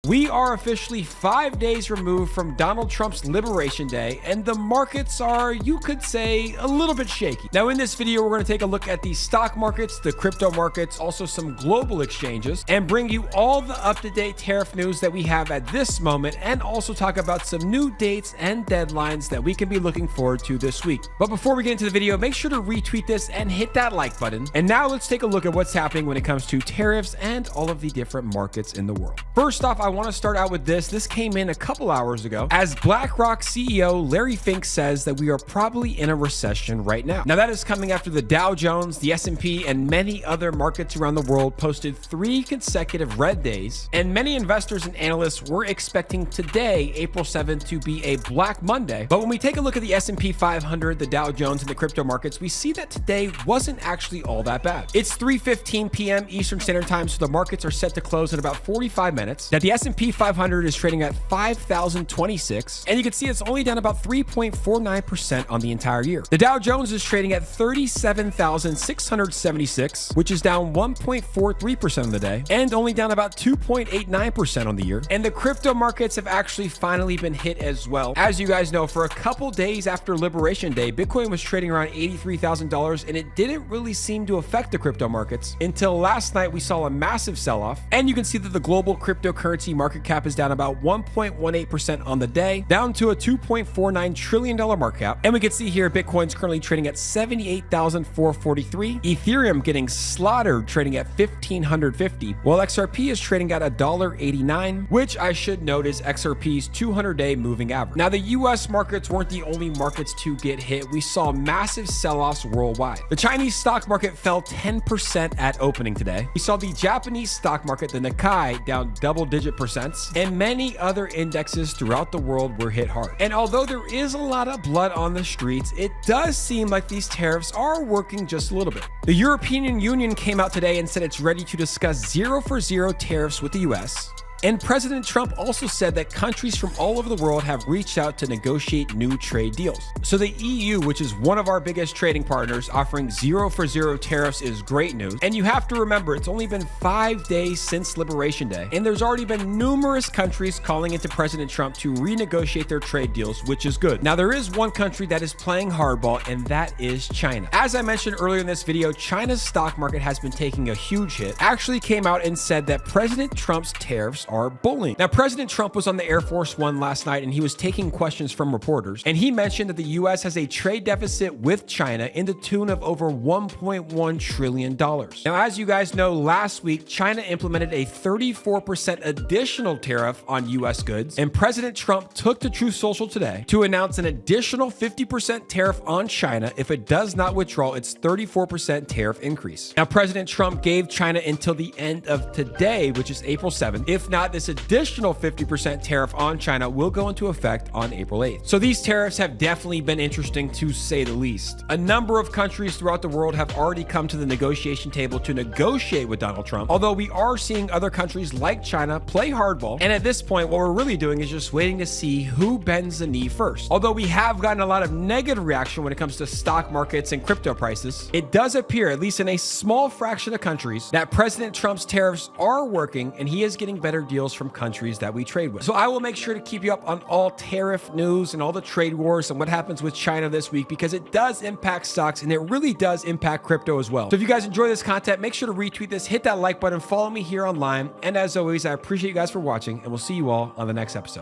We are officially 5 days removed from Donald Trump's Liberation Day, and the markets are, you could say, a little bit shaky. Now, in this video, we're going to take a look at the stock markets, the crypto markets, also some global exchanges, and bring you all the up-to-date tariff news that we have at this moment, and also talk about some new dates and deadlines that we can be looking forward to this week. But before we get into the video, make sure to retweet this and hit that like button. And now let's take a look at what's happening when it comes to tariffs and all of the different markets in the world. First off, I want to start out with this. This came in a couple hours ago as BlackRock CEO Larry Fink says that we are probably in a recession right now. Now that is coming after the Dow Jones, the S&P, and many other markets around the world posted 3 consecutive red days, and many investors and analysts were expecting today, April 7th, to be a Black Monday. But when we take a look at the S&P 500, the Dow Jones, and the crypto markets, we see that today wasn't actually all that bad. It's 3:15 p.m. Eastern Standard Time, so the markets are set to close in about 45 minutes. Now the S&P 500 is trading at 5,026, and you can see it's only down about 3.49% on the entire year. The Dow Jones is trading at 37,676, which is down 1.43% on the day, and only down about 2.89% on the year. And the crypto markets have actually finally been hit as well. As you guys know, for a couple days after Liberation Day, Bitcoin was trading around $83,000, and it didn't really seem to affect the crypto markets until last night. We saw a massive sell-off, and you can see that the global cryptocurrency market cap is down about 1.18% on the day, down to a $2.49 trillion market cap. And we can see here Bitcoin's currently trading at 78,443, Ethereum getting slaughtered, trading at 1,550, while XRP is trading at $1.89, which I should note is XRP's 200-day moving average. Now the US markets weren't the only markets to get hit. We saw massive sell-offs worldwide. The Chinese stock market fell 10% at opening today. We saw the Japanese stock market, the Nikkei, down double-digit percents, and many other indexes throughout the world were hit hard. And although there is a lot of blood on the streets, it does seem like these tariffs are working just a little bit. The European Union came out today and said it's ready to discuss 0-for-0 tariffs with the US. And President Trump also said that countries from all over the world have reached out to negotiate new trade deals. So the EU, which is one of our biggest trading partners, offering 0-for-0 tariffs is great news. And you have to remember, it's only been 5 days since Liberation Day, and there's already been numerous countries calling into President Trump to renegotiate their trade deals, which is good. Now, there is one country that is playing hardball, and that is China. As I mentioned earlier in this video, China's stock market has been taking a huge hit. Actually came out and said that President Trump's tariffs are bullying. Now, President Trump was on the Air Force One last night, and he was taking questions from reporters, and he mentioned that the US has a trade deficit with China in the tune of over $1.1 trillion. Now, as you guys know, last week, China implemented a 34% additional tariff on US goods, and President Trump took to Truth Social today to announce an additional 50% tariff on China if it does not withdraw its 34% tariff increase. Now, President Trump gave China until the end of today, which is April 7th. If not, this additional 50% tariff on China will go into effect on April 8th. So these tariffs have definitely been interesting, to say the least. A number of countries throughout the world have already come to the negotiation table to negotiate with Donald Trump, although we are seeing other countries like China play hardball. And at this point, what we're really doing is just waiting to see who bends the knee first. Although we have gotten a lot of negative reaction when it comes to stock markets and crypto prices, it does appear, at least in a small fraction of countries, that President Trump's tariffs are working, and he is getting better deals from countries that we trade with. So I will make sure to keep you up on all tariff news and all the trade wars and what happens with China this week, because it does impact stocks and it really does impact crypto as well. So if you guys enjoy this content, make sure to retweet this, hit that like button, follow me here online. And as always, I appreciate you guys for watching, and we'll see you all on the next episode.